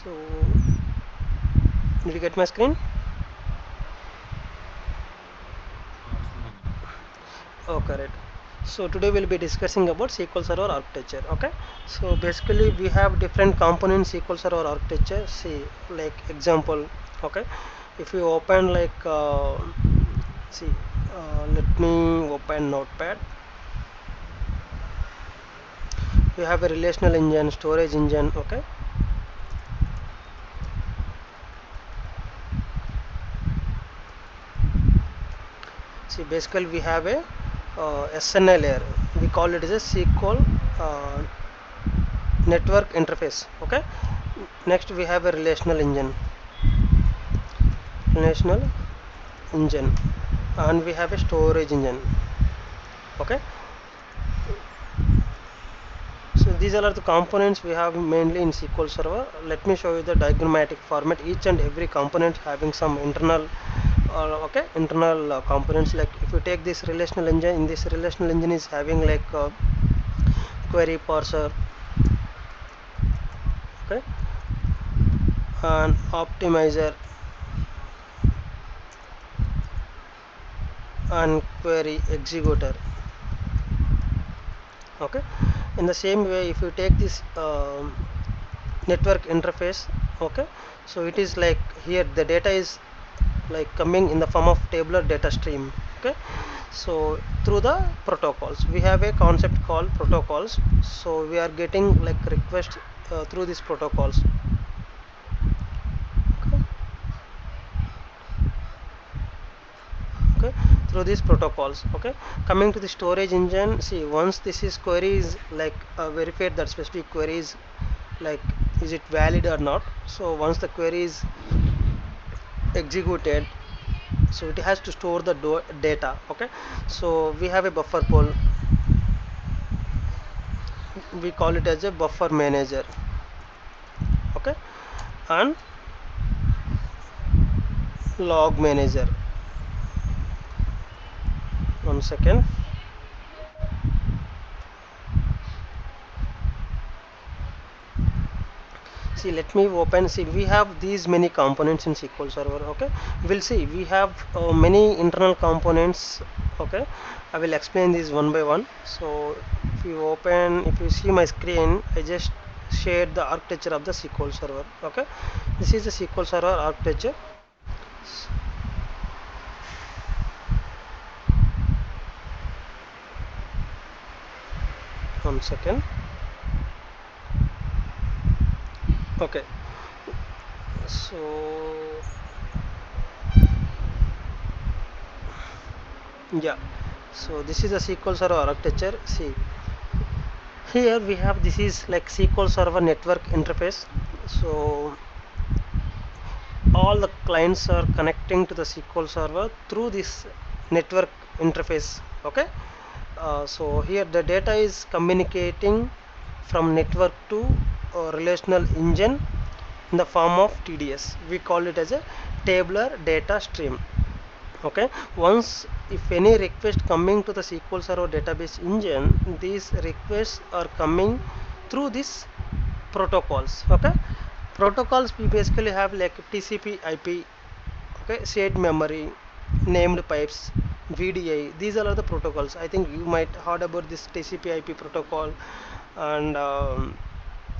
So did you get my screen? Oh, correct. So today we'll be discussing about SQL Server architecture. Okay. So basically we have different components SQL Server architecture. See, like example. Okay. If you open like see, let me open Notepad. We have a relational engine, storage engine. Okay. See, basically we have a SNL layer. We call it as a SQL network interface. Okay. Next we have a relational engine, and we have a storage engine. Okay. So these are the components we have mainly in SQL Server. Let me show you the diagrammatic format. Each and every component having some internal internal components. Like if you take this relational engine, in this relational engine is having like query parser, okay, and optimizer and query executor. Okay. In the same way, if you take this network interface, okay, so it is like here the data is like coming in the form of tabular data stream. Okay. So through the protocols we have a concept called protocols. So we are getting like request through these protocols. Okay. Okay, through these protocols. Okay, coming to the storage engine, see, once this is query is like verified that specific query is like, is it valid or not. So once the query is executed, so it has to store the data. Okay, so we have a buffer pool, we call it as a buffer manager. Okay, and log manager. One second. See, let me open. See, we have these many components in SQL Server. Okay, we'll see, we have many internal components. Okay, I will explain these one by one. So if you open, if you see my screen, I just shared the architecture of the SQL Server. Okay, this is the SQL Server architecture. One second. Okay, so yeah, so this is the SQL Server architecture. See, here we have, this is like SQL Server network interface. So all the clients are connecting to the SQL Server through this network interface. Okay, so here the data is communicating from network to relational engine in the form of TDS. We call it as a tabular data stream. Okay, once if any request coming to the SQL Server database engine, these requests are coming through this protocols. Okay, protocols we basically have like TCP IP, okay, shared memory, named pipes, VDI. These are all the protocols. I think you might heard about this TCP IP protocol and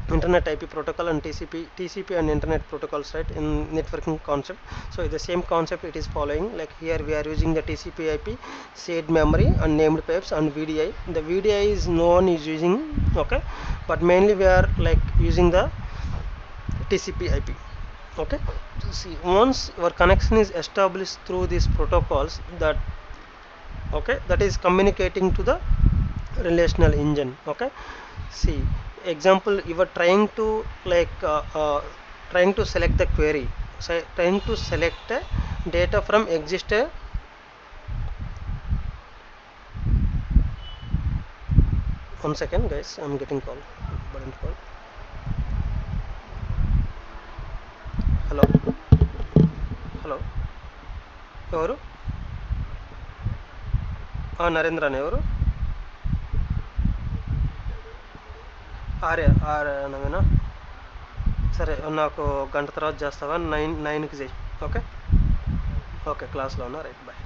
internet IP protocol and TCP and internet protocols, right, in networking concept. So the same concept it is following. Like here we are using the TCP IP, shared memory and named pipes and VDI. The VDI is no one is using. Okay, but mainly we are like using the TCP IP. Okay, so see, once your connection is established through these protocols, that, okay, that is communicating to the relational engine. Okay, see, example, you are trying to like trying to select the query, so trying to select data from exister. One second guys, I'm getting call, important call. Hello, hello, ఎవరు నరేంద్రన్ ఎవరు ఆర్య నవేనా సరే నాకు గంట తర్వాత చేస్తావా 9కి చేయి okay okay క్లాస్లో ఉన్నా right bye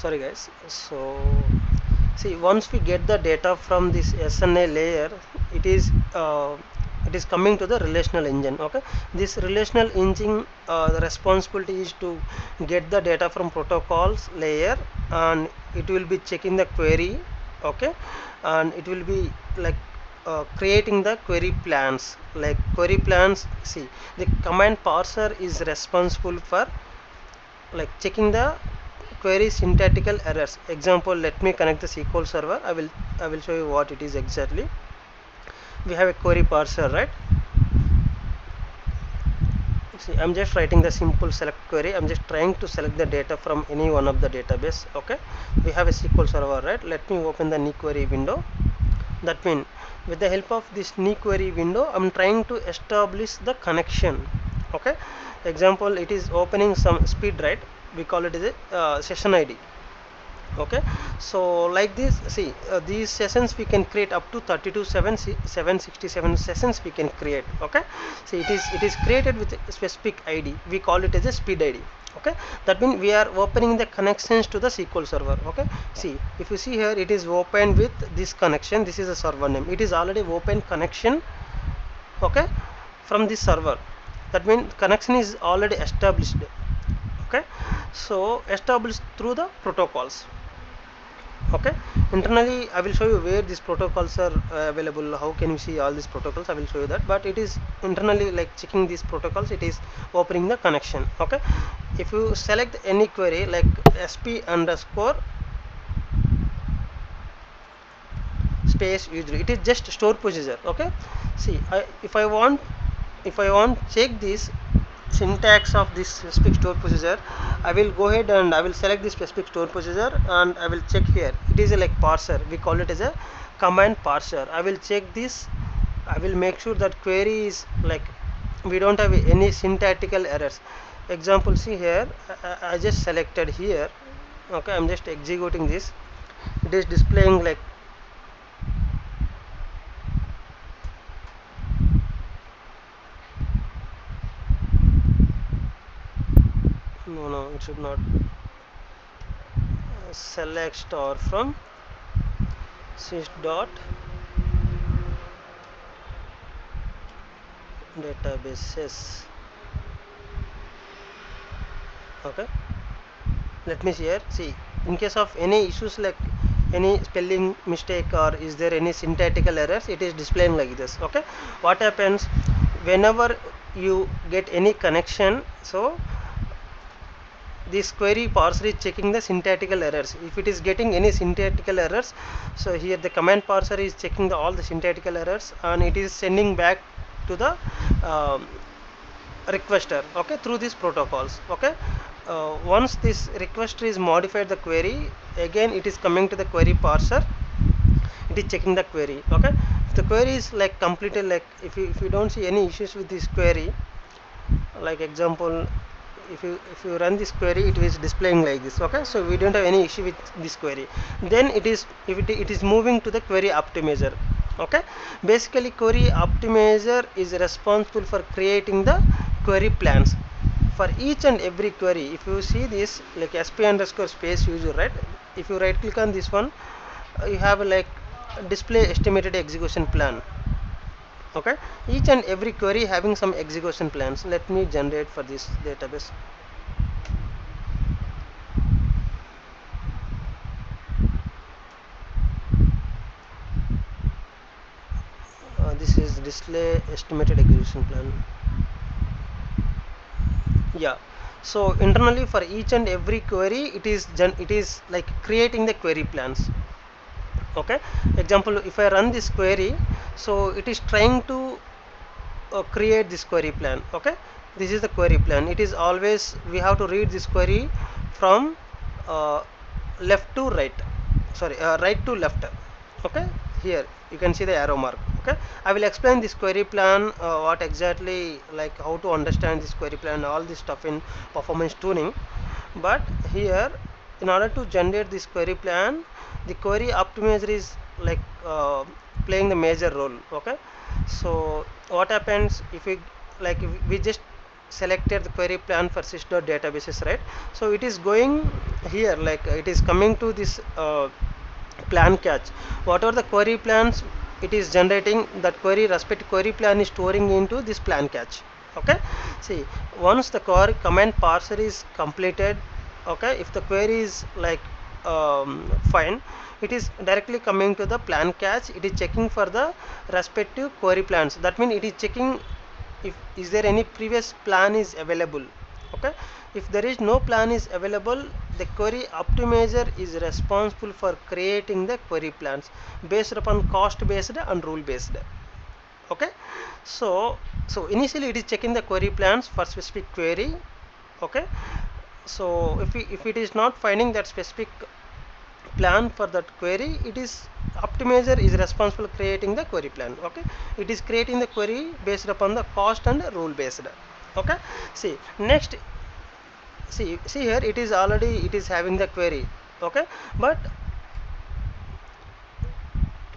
sorry guys so see once we get the data from this SNA layer it is uh, it is coming to the relational engine okay this relational engine the responsibility is to get the data from protocols layer and it will be checking the query okay and it will be like creating the query plans like query plans see the command parser is responsible for like checking the query syntactical errors example let me connect the SQL server I will show you what it is exactly we have a query parser right see I'm just writing the simple select query I'm just trying to select the data from any one of the database okay we have a SQL server right let me open the new query window that means with the help of this new query window I'm trying to establish the connection okay example it is opening some speed right we call it as a session ID okay so like this see these sessions we can create up to 767 sessions we can create okay so it is created with a specific ID we call it as a speed ID okay that means we are opening the connections to the SQL server okay see if you see here it is opened with this connection this is a server name it is already open connection okay from this server that means connection is already established okay so established through the protocols okay internally I will show you where these protocols are available how can you see all these protocols I will show you that but it is internally like checking these protocols it is opening the connection okay if you select any query like sp underscore space user it is just store procedure okay see if I want check this syntax of this specific store procedure I will go ahead and I will select this specific store procedure and I will check here it is a like parser we call it as a command parser I will check this I will make sure that query is like we don't have any syntactical errors example see here I just selected here okay I'm just executing this it is displaying like no it should not select star from sys dot databases okay let me see here see in case of any issues like any spelling mistake or is there any syntactical errors it is displaying like this okay what happens whenever you get any connection so this query parser is checking the syntactical errors if it is getting any syntactical errors so here the command parser is checking all the syntactical errors and it is sending back to the requester okay through these protocols okay once this requester is modified the query again it is coming to the query parser it is checking the query okay if the query is like completed like if you don't see any issues with this query like example if you run this query it is displaying like this okay so we don't have any issue with this query then it is if it is moving to the query optimizer okay basically query optimizer is responsible for creating the query plans for each and every query if you see this like sp underscore space user right if you right click on this one you have like display estimated execution plan okay each and every query having some execution plans let me generate for this database this is display estimated execution plan yeah so internally for each and every query it is like creating the query plans okay example if I run this query so it is trying to create this query plan okay this is the query plan it is always we have to read this query from left to right sorry right to left okay here you can see the arrow mark okay I will explain this query plan what exactly like how to understand this query plan all this stuff in performance tuning but here in order to generate this query plan the query optimizer is like playing the major role. Okay, so what happens if we like if we just selected the query plan for sys databases, right? So it is going here, like it is coming to this plan catch. Whatever the query plans it is generating, that query respective query plan is storing into this plan catch. Okay, see, once the query command parser is completed, okay, if the query is like fine, it is directly coming to the plan catch. It is checking for the respective query plans. That means it is checking if is there any previous plan is available. Okay, if there is no plan is available, the query optimizer is responsible for creating the query plans based upon cost based and rule based. Okay, so initially it is checking the query plans for specific query. Okay, so if it is not finding that specific plan for that query, it is optimizer is responsible for creating the query plan. Okay, it is creating the query based upon the cost and rule based. Okay, see next, see here it is already it is having the query. Okay, but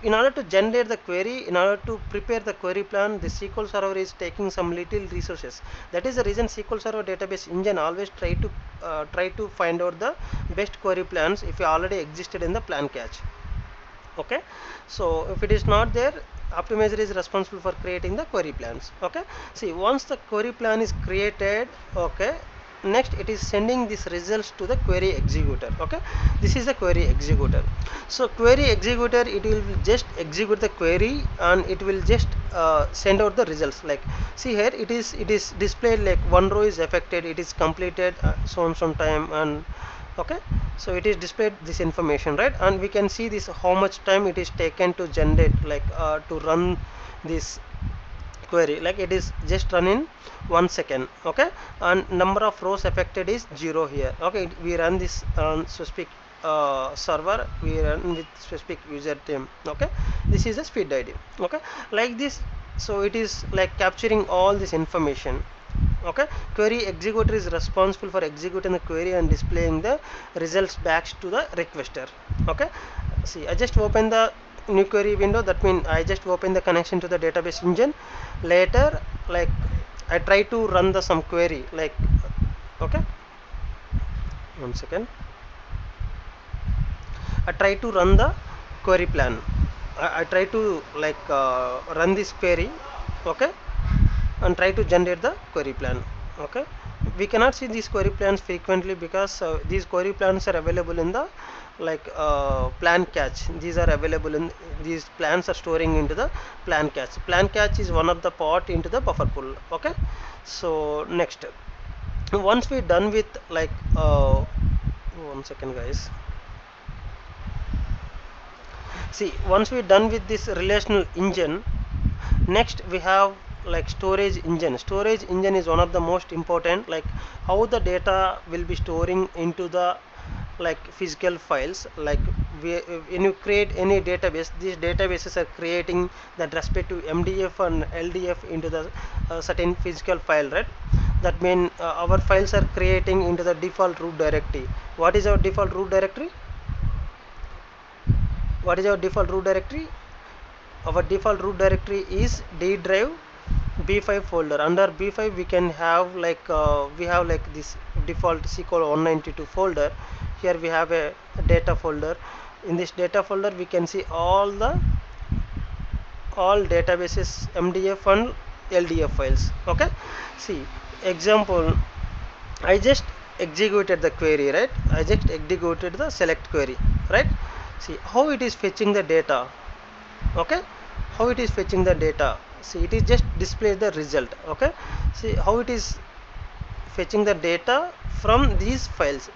in order to generate the query, in order to prepare the query plan, the SQL server is taking some little resources. That is the reason SQL server database engine always try to find out the best query plans if you already existed in the plan catch. Okay, so if it is not there, optimizer is responsible for creating the query plans. Okay, see, once the query plan is created, okay, next it is sending these results to the query executor. Okay, this is the query executor. So query executor, it will just execute the query and it will just send out the results. Like see here it is displayed like one row is affected, it is completed so on some time, and okay, so it is displayed this information, right? And we can see this how much time it is taken to generate, like to run this query, like it is just run in 1 second. Okay, and number of rows affected is 0 here. Okay, we run this on specific server, we run with specific user name. Okay, this is the speed id. Okay, like this, so it is like capturing all this information. Okay, query executor is responsible for executing the query and displaying the results back to the requester. Okay, see, I just open the new query window. That means I just open the connection to the database engine. Later, like I try to run the some query, like okay, 1 second, I try to run the query plan. I try to like run this query. Okay, and try to generate the query plan. Okay, we cannot see these query plans frequently because these query plans are available in the like plan catch. These are available in these plans are storing into the plan catch. Plan catch is one of the part into the buffer pool. Okay, so next, once we done with like 1 second guys, see, once we done with this relational engine, next we have like storage engine. Storage engine is one of the most important, like how the data will be storing into the like physical files. Like when you create any database, these databases are creating that respective mdf and ldf into the certain physical file, right? That means our files are creating into the default root directory. What is our default root directory? What is our default root directory? Our default root directory is D drive B5 folder. Under B5 we can have like we have like this default SQL 192 folder. Here we have a data folder. In this data folder we can see all databases MDF and LDF files. Okay, see, example, I just executed the query, right? I just executed the select query, right? See how it is fetching the data. Okay, how it is fetching the data. See, it is just display the result. Okay, see how it is fetching the data from these files.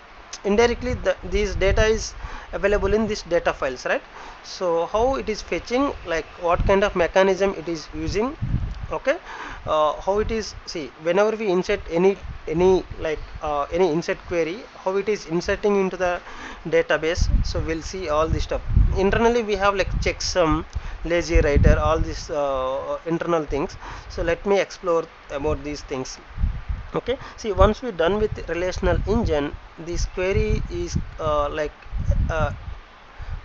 Indirectly these data is available in this data files, right? So how it is fetching, like what kind of mechanism it is using. Okay, how it is, see, whenever we insert any like any insert query, how it is inserting into the database. So we'll see all this stuff. Internally we have like checksum, lazy writer, all these internal things. So let me explore about these things. Okay, see, once we're done with relational engine, this query is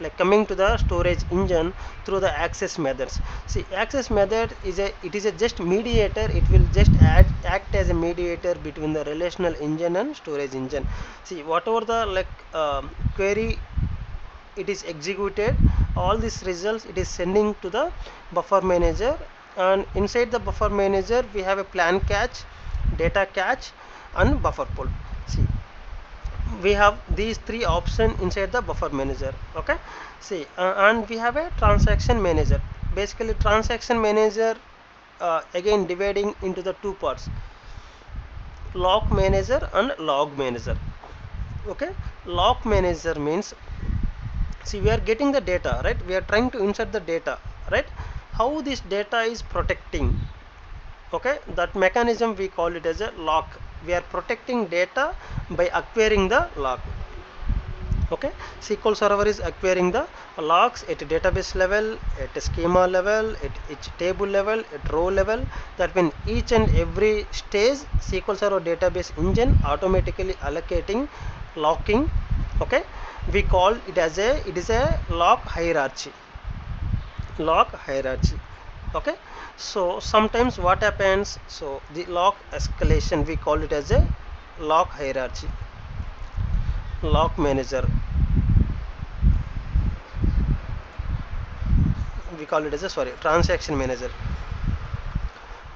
like coming to the storage engine through the access methods. See, access method is a just mediator. It will just act as a mediator between the relational engine and storage engine. See, whatever the query it is executed, all these results it is sending to the buffer manager, and inside the buffer manager we have a plan cache, data cache, and buffer pool. See, we have these three options inside the buffer manager. Okay, see, and we have a transaction manager. Basically, transaction manager again dividing into the two parts: lock manager and log manager. Okay, lock manager means, see, we are getting the data, right? We are trying to insert the data, right? How this data is protecting? Okay, that mechanism we call it as a lock. We are protecting data by acquiring the lock. Okay, SQL server is acquiring the logs at a database level, at a schema level, at each table level, at row level. That means each and every stage SQL server database engine automatically allocating locking. Okay, we call it as a lock hierarchy. Lock hierarchy. Okay, so sometimes what happens, so the lock escalation we call it as a lock hierarchy. Lock manager we call it as a, sorry, transaction manager.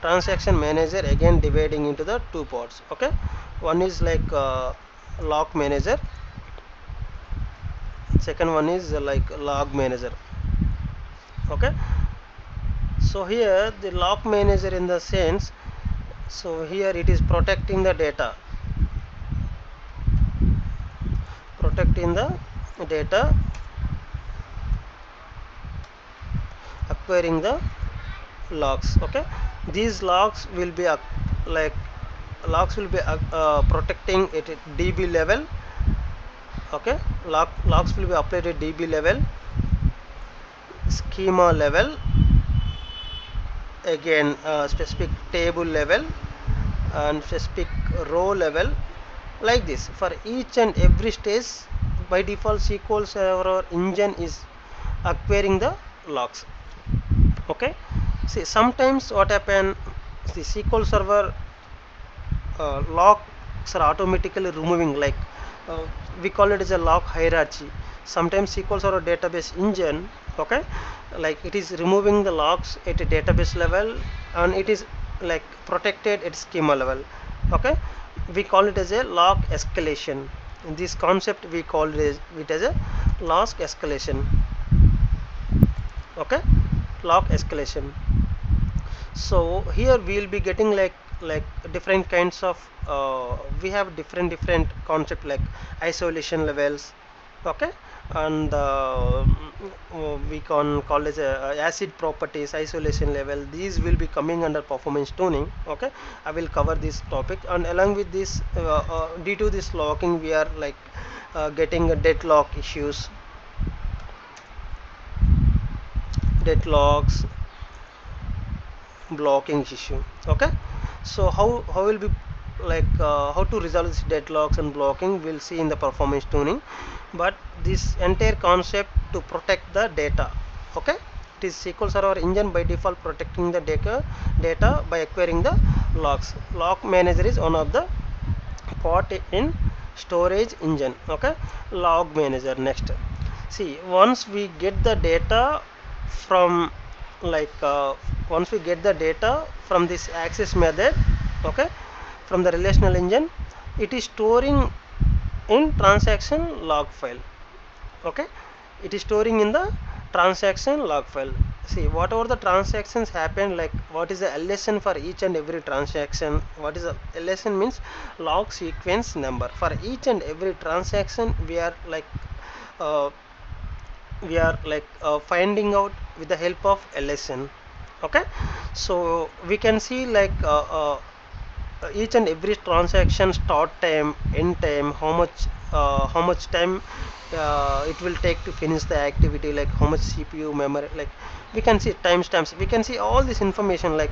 Transaction manager again dividing into the two parts. Okay, one is like lock manager, second one is like log manager. Okay, so here the lock manager in the sense, so here it is protecting the data, protecting the data, acquiring the logs. Okay, these logs will be like logs will be protecting at db level. Okay, logs will be applied at db level, schema level, again specific table level, and specific row level, like this for each and every stage. By default SQL server engine is acquiring the logs. Okay, see, sometimes what happen, the SQL server logs are automatically removing, like we call it as a lock hierarchy. Sometimes SQL server database engine, okay, like it is removing the logs at a database level, and it is like protected at schema level. Okay, we call it as a lock escalation. In this concept we call it as a lock escalation. Okay, lock escalation. So here we will be getting like different kinds of we have different concept like isolation levels. Okay, and we can call it acid properties, isolation level. These will be coming under performance tuning. Okay, I will cover this topic, and along with this due to this locking we are like getting a deadlock issues, deadlocks, blocking issue. Okay, so how will be like how to resolve these deadlocks and blocking, we'll see in the performance tuning. But this entire concept to protect the data. Okay, it is SQL server engine by default protecting the data by acquiring the logs. Log manager is one of the part in storage engine. Okay, log manager. Next, see, once we get the data from like once we get the data from this access method, okay, from the relational engine, it is storing in transaction log file. Okay, it is storing in the transaction log file. See, whatever the transactions happen, like what is the LSN for each and every transaction. What is the LSN means? Log sequence number. For each and every transaction we are like finding out with the help of LSN. Okay, so we can see like each and every transaction start time, end time, how much time it will take to finish the activity, like how much CPU memory, like we can see timestamps, we can see all this information, like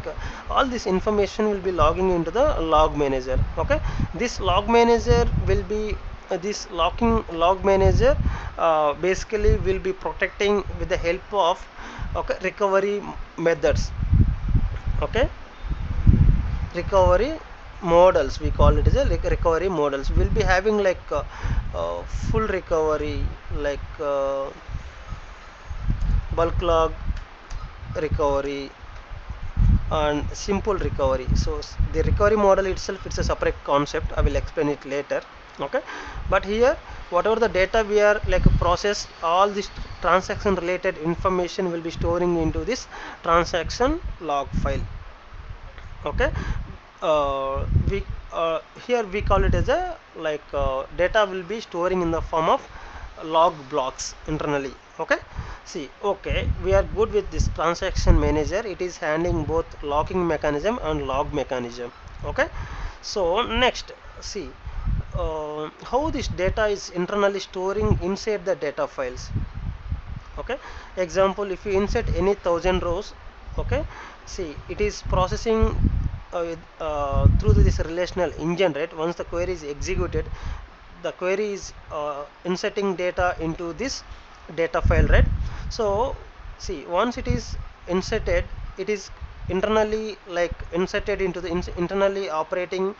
all this information will be logging into the log manager. Okay, this log manager will be this log manager basically will be protecting with the help of, okay, recovery methods, okay, recovery models, we call it as a recovery models. We'll be having like full recovery, like bulk log recovery and simple recovery. So the recovery model itself, it's a separate concept, I will explain it later, okay. But here whatever the data we are like process, all this transaction related information will be storing into this transaction log file, okay. We here we call it as a like data will be storing in the form of log blocks internally, okay. See, okay, we are good with this transaction manager. It is handling both logging mechanism and log mechanism, okay. So next, see how this data is internally storing inside the data files, okay. Example, if you insert any 1,000 rows, okay, see it is processing through this relational engine, right? Once the query is executed, the query is inserting data into this data file, right? So see, once it is inserted, it is internally like inserted into the internally operating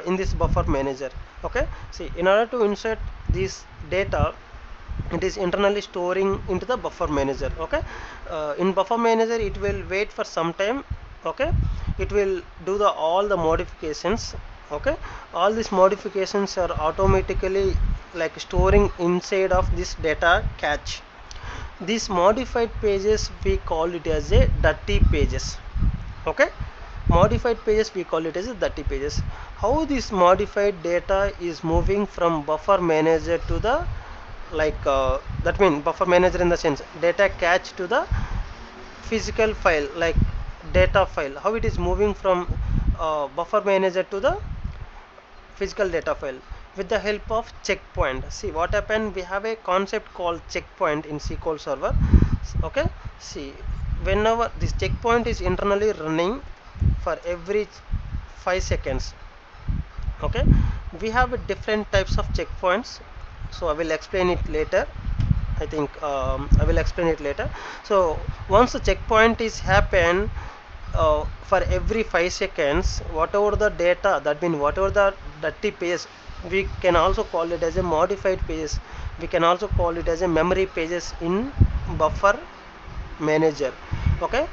in this buffer manager, okay. See, in order to insert this data, it is internally storing into the buffer manager, okay. In buffer manager, it will wait for some time, okay. It will do the all the modifications, okay. All these modifications are automatically like storing inside of this data cache. These modified pages, we call it as a dirty pages, okay. Modified pages, we call it as a dirty pages. How this modified data is moving from buffer manager to the like that means buffer manager in the sense data cache to the physical file, like data file, how it is moving from buffer manager to the physical data file with the help of checkpoint. See what happened, we have a concept called checkpoint in SQL server, okay. See, whenever this checkpoint is internally running for every 5 seconds, okay, we have different types of checkpoints, so I will explain it later. I think I will explain it later. So once the checkpoint is happen, for every 5 seconds, whatever the data, that means whatever the dirty page, we can also call it as a modified pages, we can also call it as a memory pages in buffer manager, okay.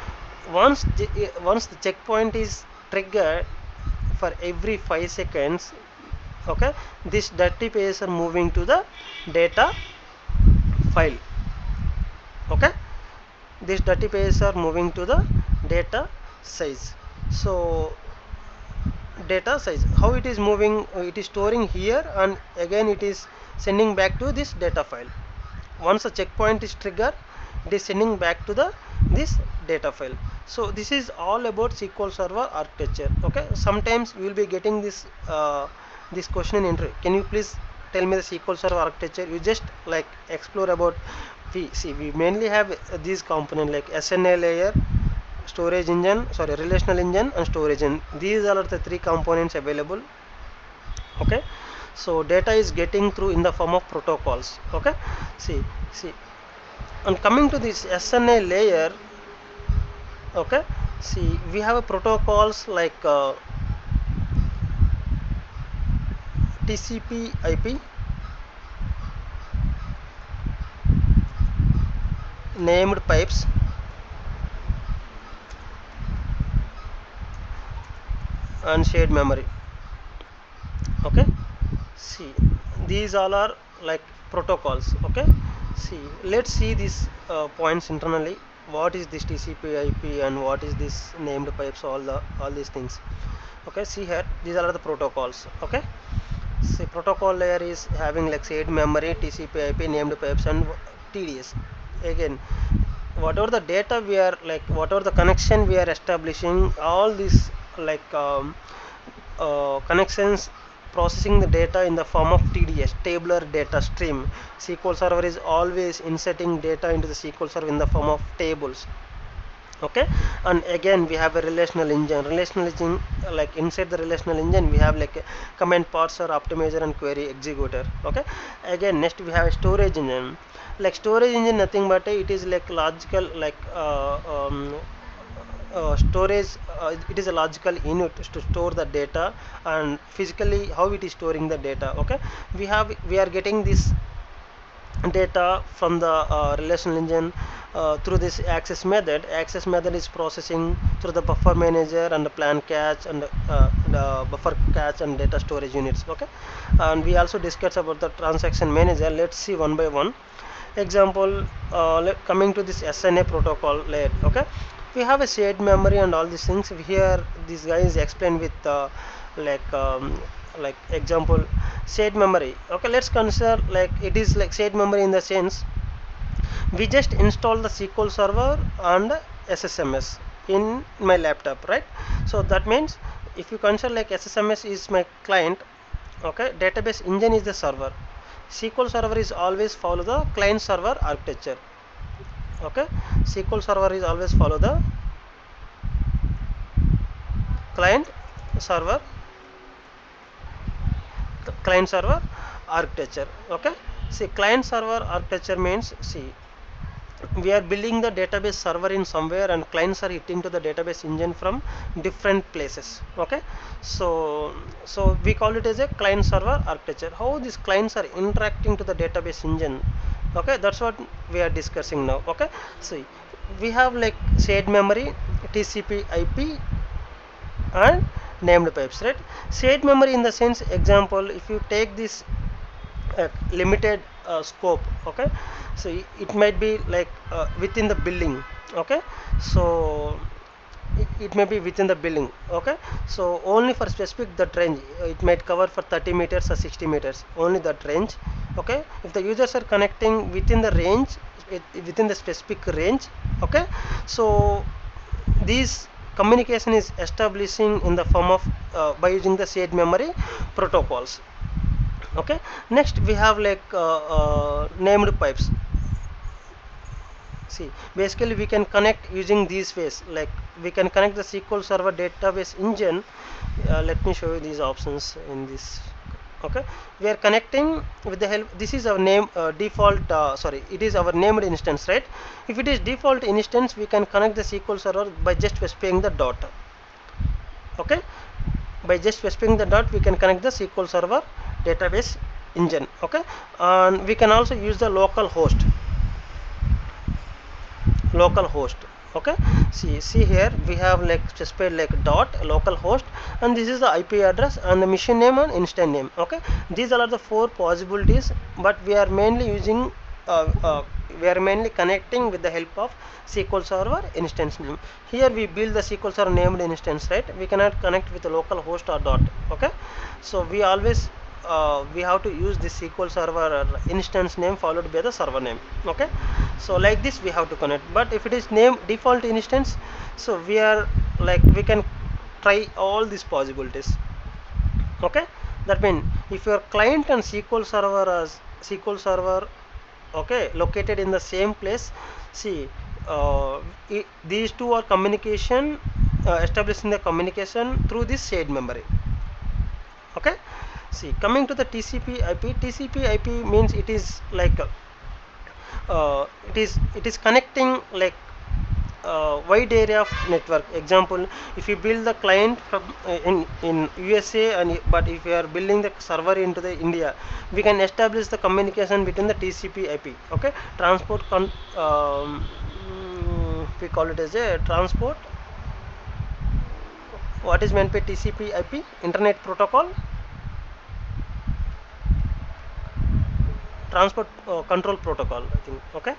Once the checkpoint is triggered for every 5 seconds, okay, this dirty pages are moving to the data file, okay. These dirty pages are moving to the data size. So data size, how it is moving, it is storing here and again it is sending back to this data file. Once the checkpoint is triggered, it is sending back to the this data file. So this is all about SQL server architecture, okay. Sometimes you will be getting this this question in interview, can you please tell me the SQL server architecture? You just like explore about, we mainly have these components like SNA layer, storage engine, sorry, relational engine and storage engine. These are the three components available, okay. So data is getting through in the form of protocols, okay. See, and coming to this SNA layer, okay, see we have a protocols like TCP IP, named pipes, and shared memory, okay. See, these all are like protocols, okay. See, let's see these points internally. What is this TCP IP and what is this named pipes, all these things, okay. See here, these are the protocols, okay. See, protocol layer is having like shared memory, TCP IP, named pipes and TDS. Again, whatever the data we are like, whatever the connection we are establishing, all these like connections processing the data in the form of TDS, tabular data stream. SQL server is always inserting data into the SQL server in the form of tables, Okay, and again we have a relational engine, like inside the relational engine we have like a command parser, optimizer and query executor. Okay, again next we have a storage engine. Like storage engine nothing but it is like logical, like storage, it is a logical unit to store the data, and physically how it is storing the data. Okay, we are getting this data from the relational engine through this access method is processing through the buffer manager and the plan cache and the buffer cache and data storage units. Okay, and we also discussed about the transaction manager. Let's see one by one example. Coming to this SNA protocol layer. Okay, we have a shared memory and all these things. Here this guy is explained with like um, like example shared memory. Okay, let's consider like it is like shared memory in the sense we just install the SQL server and SSMS in my laptop, right? So that means if you consider like SSMS is my client, okay, database engine is the server, SQL server is always follow the client server architecture. Okay, SQL server is always follow the client server client server architecture. Okay, see client server architecture means, see, we are building the database server in somewhere and clients are hitting to the database engine from different places. Okay, so we call it as a client server architecture. How these clients are interacting to the database engine, okay, that's what we are discussing now. Okay, see, we have like shared memory, TCP IP and named pipes, right? Shared memory in the sense, example, if you take this limited scope. Okay, so it might be like within the building. Okay, so it may be within the building. Okay, so only for specific that range, it might cover for 30 meters or 60 meters, only that range. Okay, if the users are connecting within the range, within the specific range. Okay, so this communication is establishing in the form of by using the shared memory protocols. Okay, next we have like named pipes. See, basically we can connect using these ways, like we can connect the SQL server database engine. Let me show you these options in this. Okay, we are connecting with the help, this is our name default sorry, it is our named instance, right? If it is default instance, we can connect the SQL server by just specifying the dot. Okay, by just specifying the dot we can connect the SQL server database engine. Okay, and we can also use the local host. Okay, see here we have like specified like dot local host, and this is the IP address and the machine name and instance name. Okay, these are the four possibilities, but we are mainly using we are mainly connecting with the help of SQL server instance name. Here we build the SQL server named instance, right? We cannot connect with the local host or dot. Okay, so we always we have to use this SQL server instance name followed by the server name. Okay, so like this we have to connect. But if it is name default instance, so we are like we can try all these possibilities. Okay, that means if your client and SQL server, okay, located in the same place, see, these two are communication, establishing the communication through this shared memory. Okay, see, coming to the TCP IP means it is like it is connecting like wide area of network. Example, if you build the client from in USA, and but if you are building the server into the India, we can establish the communication between the TCP IP. Okay, we call it as a transport, what is meant by TCP IP? Internet protocol, transport control protocol, I think. Okay,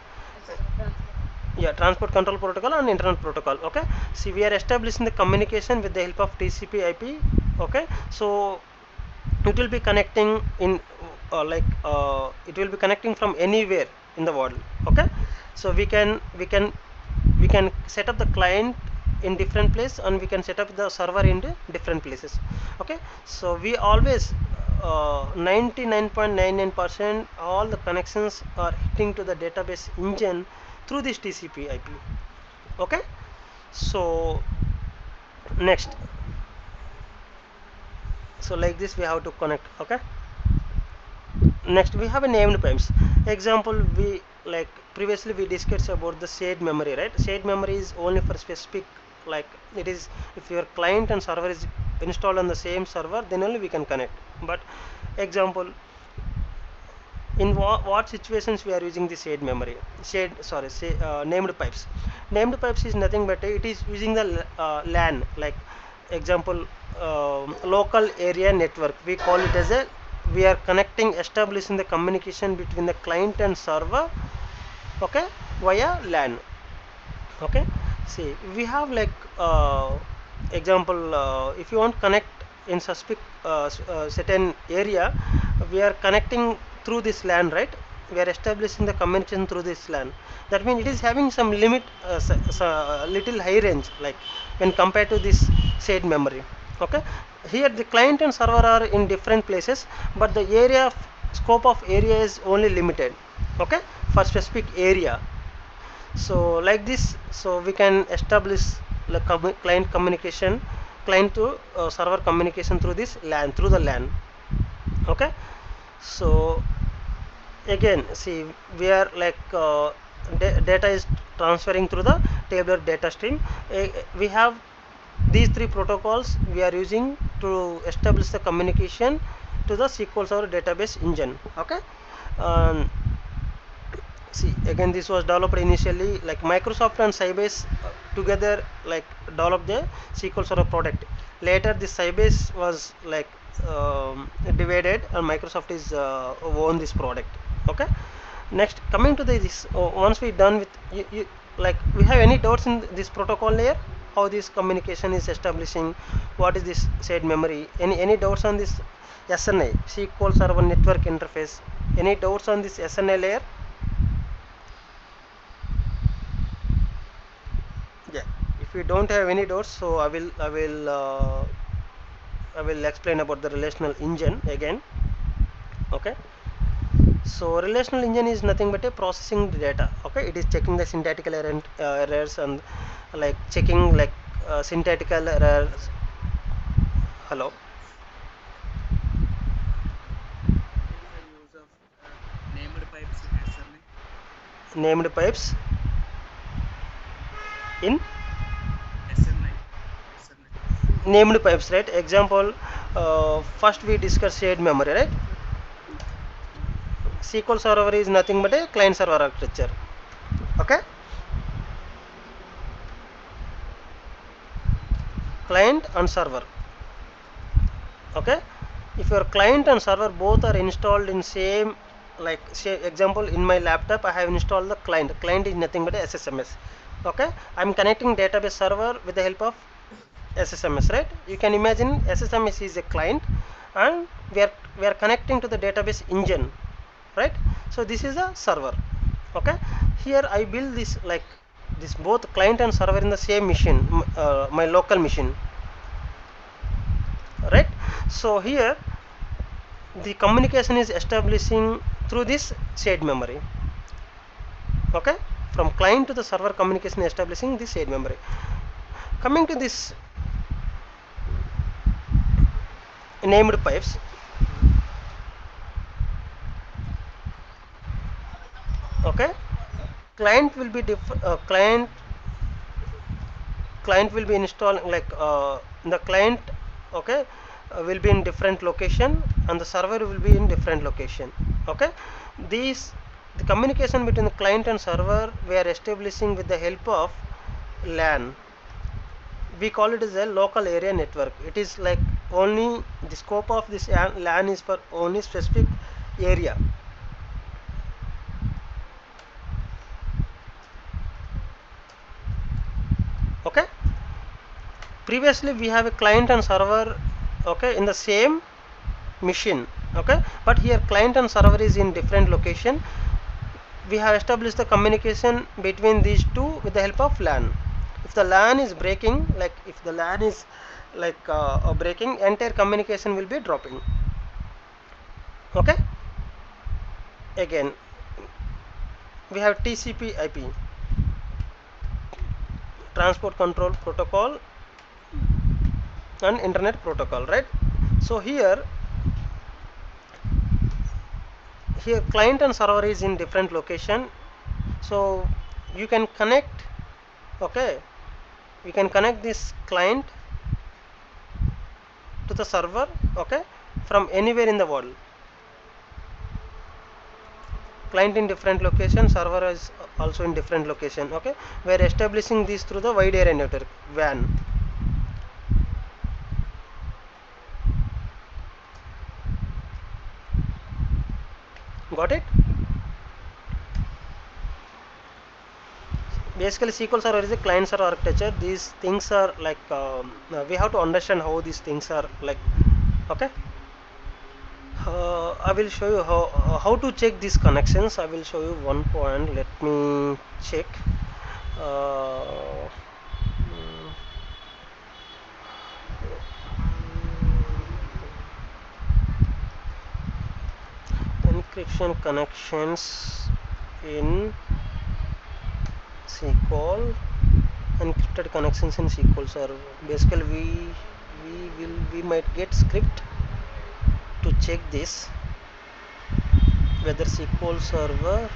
yeah, transport control protocol and internet protocol. Okay, see, we are establishing the communication with the help of TCP IP. Okay, so it will be connecting in it will be connecting from anywhere in the world. Okay, so we can set up the client in different place, and we can set up the server in different places. Okay, so we always 99.99% all the connections are hitting to the database engine through this TCP IP. Okay, So next, so like this we have to connect. Okay, next we have a named pipes. Example, we like previously we discussed about the shared memory, right? Shared memory is only for specific, like it is if your client and server is installed on the same server, then only we can connect. But example, in what situations we are using the shared memory, shared sorry say, named pipes. Named pipes is nothing but it is using the LAN, like example, local area network, we call it as a, we are connecting, establishing the communication between the client and server, okay, via LAN. Okay, see we have like example, if you want connect in suspect certain area, we are connecting through this LAN, right? We are establishing the communication through this LAN. That means it is having some limit, little high range, like when compared to this shared memory. Okay, here the client and server are in different places, but the area scope of area is only limited, okay, for specific area. So like this, so we can establish the client communication, client to server communication through this LAN, through the LAN. Okay, so again see we are like data is transferring through the tabular data stream. We have these three protocols we are using to establish the communication to the SQL Server database engine. Okay, um, see again this was developed initially, like Microsoft and Sybase together like developed the SQL Server product. Later this Sybase was like divided and Microsoft is own this product. Okay, next coming to this, once we done with like we have any doubts in this protocol layer, how this communication is establishing, what is this shared memory, any doubts on this SNI, SQL Server network interface, any doubts on this SNI layer? Yeah, if you don't have any doubts, so I will explain about the relational engine again. Okay, so relational engine is nothing but a processing the data. Okay, it is checking the syntactical errors and like checking like syntactical errors. Hello. What is the use of named pipes in SNI? Named pipes in SNI. SNI. named pipes, right? Example, first we discuss shared memory, right? Mm-hmm. SQL Server is nothing but a client server architecture. Okay, client and server. Okay, if your client and server both are installed in same, like say example in my laptop I have installed the client is nothing but a SSMS. Okay, I'm connecting database server with the help of SSMS, right? You can imagine SSMS is a client and we are connecting to the database engine, right? So this is a server. Okay, here I build this like this both client and server in the same machine, my local machine, right? So here the communication is establishing through this shared memory. Okay, from client to the server communication establishing this shared memory. Coming to this named pipes. Okay, client will be client will be installing like the client, okay, will be in different location and the server will be in different location. Okay, these the communication between the client and server we are establishing with the help of LAN. We call it as a local area network. It is like only the scope of this LAN is for only specific area. Okay, previously we have a client and server, okay, in the same machine. Okay, but here client and server is in different location. We have established the communication between these two with the help of LAN. If the LAN is breaking, like if the LAN is like breaking, entire communication will be dropping. Okay, again we have TCP IP. transport control protocol and internet protocol, right? So here client and server is in different location, so you can connect, okay, you can connect this client to the server, okay, from anywhere in the world. Client in different location, server is also in different location, okay. We are establishing this through the wide area network, WAN. Got it? Basically SQL Server is a client server architecture. These things are like we have to understand how these things are like, okay. I will show you how to check these connections. I will show you one point. Let me check. Uh, mm, Encryption connections in SQL, encrypted connections in SQL Server. Basically, we might get script to check this, whether SQL Server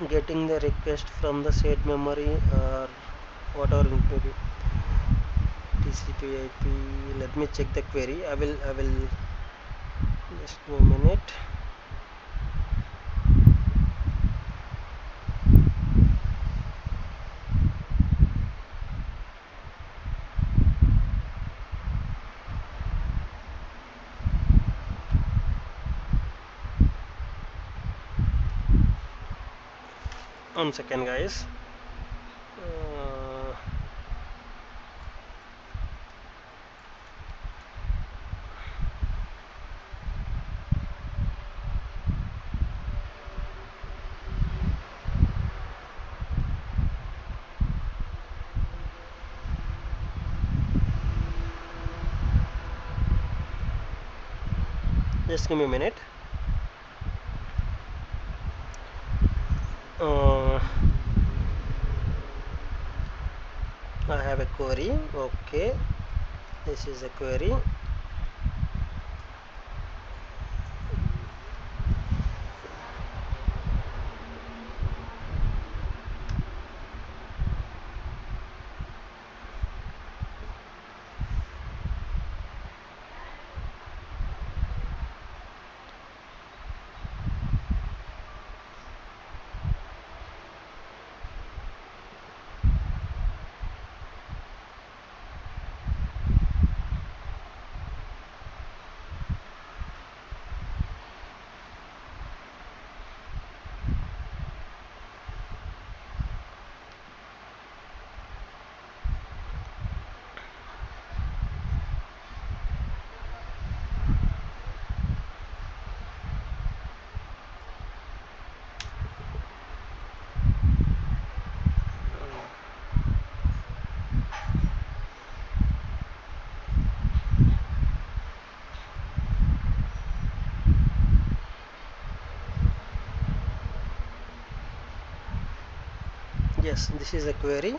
getting the request from the shared memory or whatever it may be. TCP/IP. Let me check the query. I will just a minute. One second, guys. Uh, just give me a minute. Uh, I have a query. Okay, this is a query. Yes, this is a query.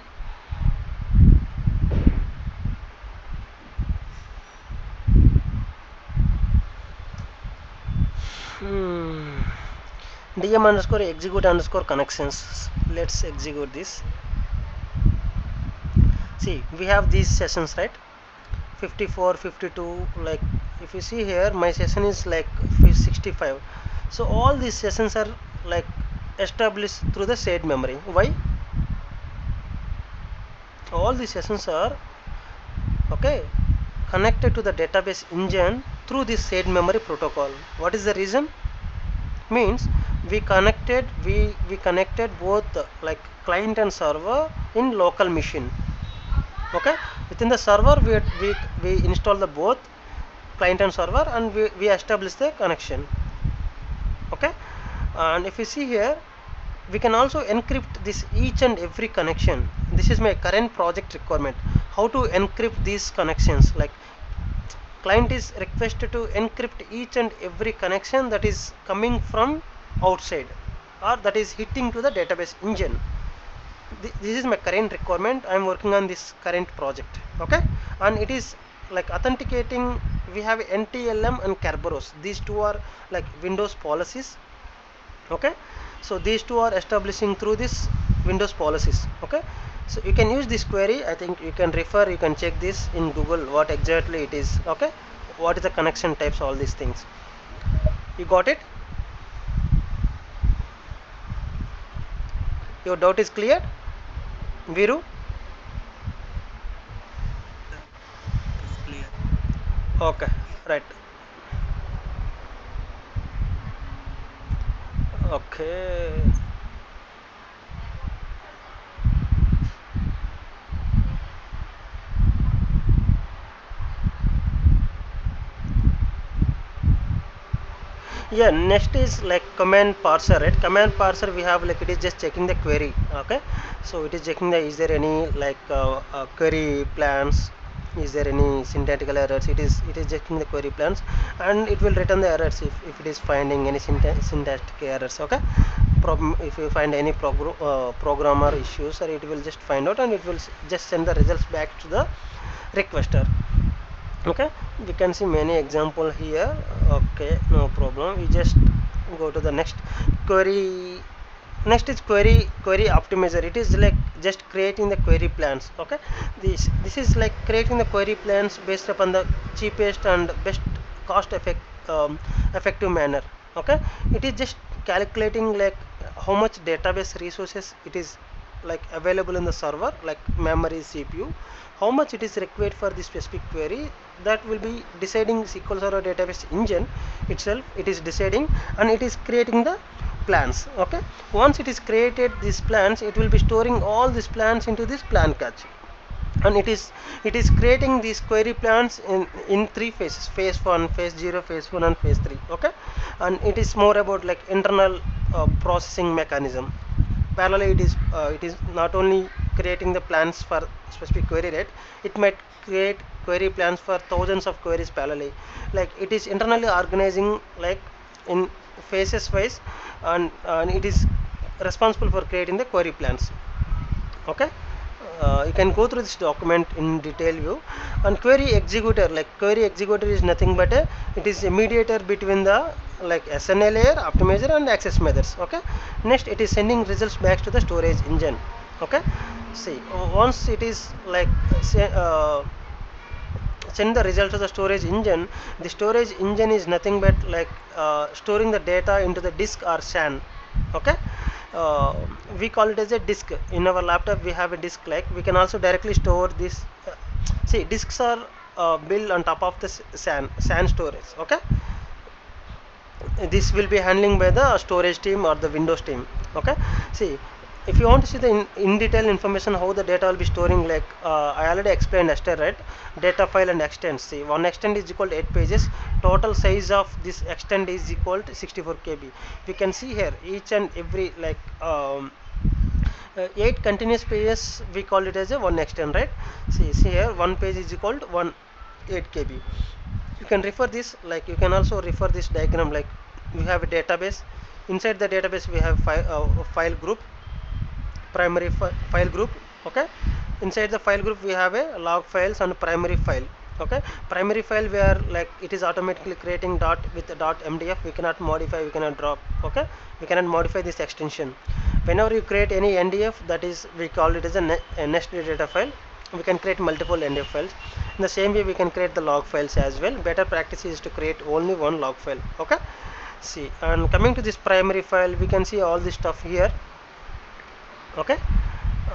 DM underscore execute underscore connections. Let's execute this. See, we have these sessions, right? 54, 52. Like, if you see here, my session is like 65. So all these sessions are like established through the shared memory. Why? All these sessions are, okay, connected to the database engine through this shared memory protocol. What is the reason? Means we connected both like client and server in local machine, okay. Within the server we install the both client and server, and we establish the connection, okay. And if you see here, we can also encrypt this each and every connection. This is my current project requirement, how to encrypt these connections. Like, client is requested to encrypt each and every connection that is coming from outside or that is hitting to the database engine. this is my current requirement. I'm working on this current project. Okay, and it is like authenticating. We have NTLM and Kerberos. These two are like Windows policies. Okay, so these two are establishing through this Windows policies. Okay, so you can use this query. I think you can refer, you can check this in Google what exactly it is. Okay, what is the connection types, all these things. You got it? Your doubt is clear, Viru? The is clear. Okay, right. Okay. Yeah, next is like command parser, right? Command parser we have like it is just checking the query. Okay, so it is checking the is there any like query plans, is there any syntactical errors. It is checking the query plans, and it will return the errors if it is finding any syntactic errors. Okay, problem if you find any programmer issues, or it will just find out and it will just send the results back to the requester. Okay, we can see many example here. Okay, no problem, we just go to the next query. Next is query optimizer. It is like just creating the query plans. Okay, this is like creating the query plans based upon the cheapest and best cost effective manner. Okay, it is just calculating like how much database resources it is like available in the server, like memory, CPU, how much it is required for this specific query. That will be deciding SQL Server database engine itself. It is deciding and it is creating the plans. Okay, once it is created these plans, it will be storing all these plans into this plan cache, and it is creating these query plans in three phases: phase 1, phase 0, phase 1, and phase 3. Okay, and it is more about like internal processing mechanism. Parallel, it is not only creating the plans for specific query, right? It might create query plans for thousands of queries parallelly. Like it is internally organizing like in phases wise, and it is responsible for creating the query plans. Okay, you can go through this document in detail view. And query executor, like query executor is nothing but it is a mediator between the like SNA layer, optimizer, and access methods. Okay, next it is sending results back to the storage engine. Okay, see, once it is like send the result to the storage engine, the storage engine is nothing but like storing the data into the disk or SAN. Okay, uh, we call it as a disk. In our laptop we have a disk, like we can also directly store this. See, disks are built on top of the SAN storage. Okay, this will be handling by the storage team or the Windows team. Okay, see, if you want to see the in detail information how the data will be storing, like I already explained yesterday, right? Data file and extents. See, one extent is equal to 8 pages. Total size of this extent is equal to 64 KB. We can see here each and every like 8 continuous pages, we call it as a one extent, right? See here, one page is equal to 8 KB. You can refer this, like you can also refer this diagram. Like we have a database. Inside the database we have file group, primary file group. Okay, inside the file group we have a log files and primary file. Okay, primary file where like it is automatically creating dot with the dot mdf. We cannot modify, we cannot drop. Okay, we cannot modify this extension. Whenever you create any ndf, that is we call it as a nested data file. We can create multiple ndf files. In the same way we can create the log files as well. Better practice is to create only one log file. Okay, see, and coming to this primary file, we can see all this stuff here. Okay,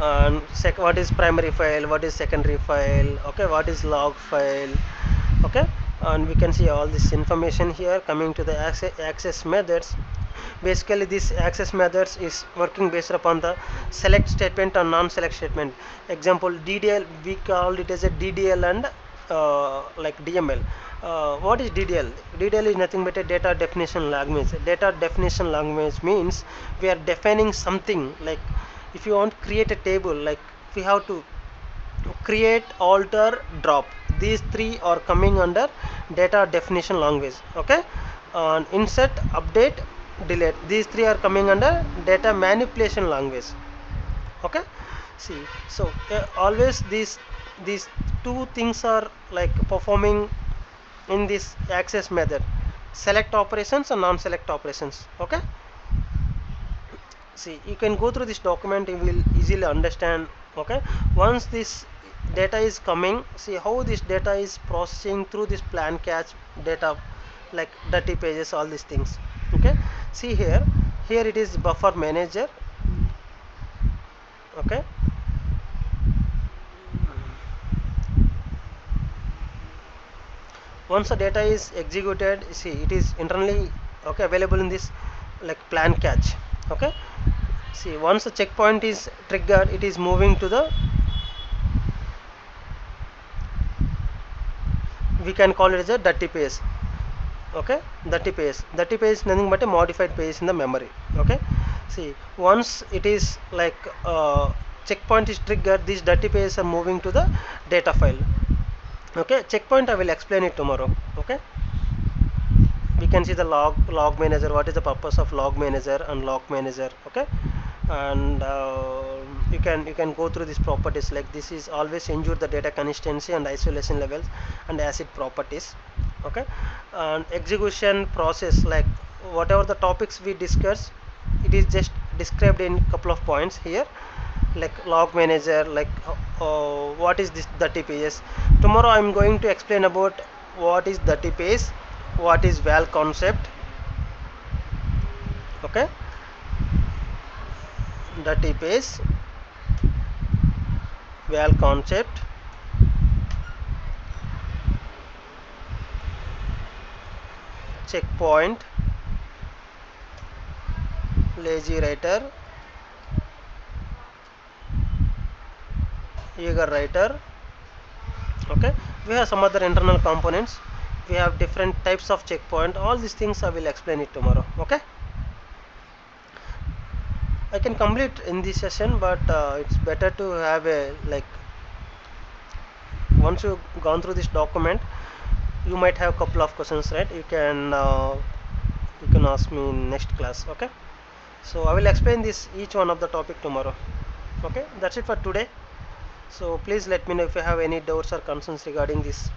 and what is primary file, what is secondary file, okay, what is log file. Okay, and we can see all this information here. Coming to the access methods, basically this access methods is working based upon the select statement and non-select statement. Example, DDL, we call it as a DDL and like DML. What is DDL? DDL is nothing but a data definition language. Data definition language means we are defining something. Like if you want to create a table, like we have to create, alter, drop. These three are coming under data definition language. Okay, and insert, update, delete. These three are coming under data manipulation language. Okay, see, so always these two things are like performing in this access method, select operations and non-select operations. Okay, see, you can go through this document, you will easily understand. Okay, once this data is coming, see how this data is processing through this plan catch data, like dirty pages, all these things. Okay, see here, here it is buffer manager. Okay, once the data is executed, see it is internally, okay, available in this like plan catch. Okay, see once the checkpoint is triggered, it is moving to the, we can call it as a dirty page. Okay, dirty page is nothing but a modified page in the memory. Okay, see once it is like checkpoint is triggered, these dirty pages are moving to the data file. Okay, checkpoint I will explain it tomorrow. Okay, we can see the log manager, what is the purpose of log manager and log manager. Okay, and you can go through these properties, like this is always ensure the data consistency and isolation levels and acid properties. Okay, and execution process, like whatever the topics we discuss, it is just described in couple of points here, like log manager, like what is this dirty pages. Tomorrow I'm going to explain about what is dirty page, what is val concept. Okay, dirty page, val concept, checkpoint, lazy writer, eager writer. Okay, we have some other internal components, we have different types of checkpoint, all these things I will explain it tomorrow. Okay, I can complete in this session, but it's better to have a like, once you gone through this document, you might have couple of questions, right? You can ask me in next class. Okay, so I will explain this each one of the topic tomorrow. Okay, that's it for today. So please let me know if you have any doubts or concerns regarding this.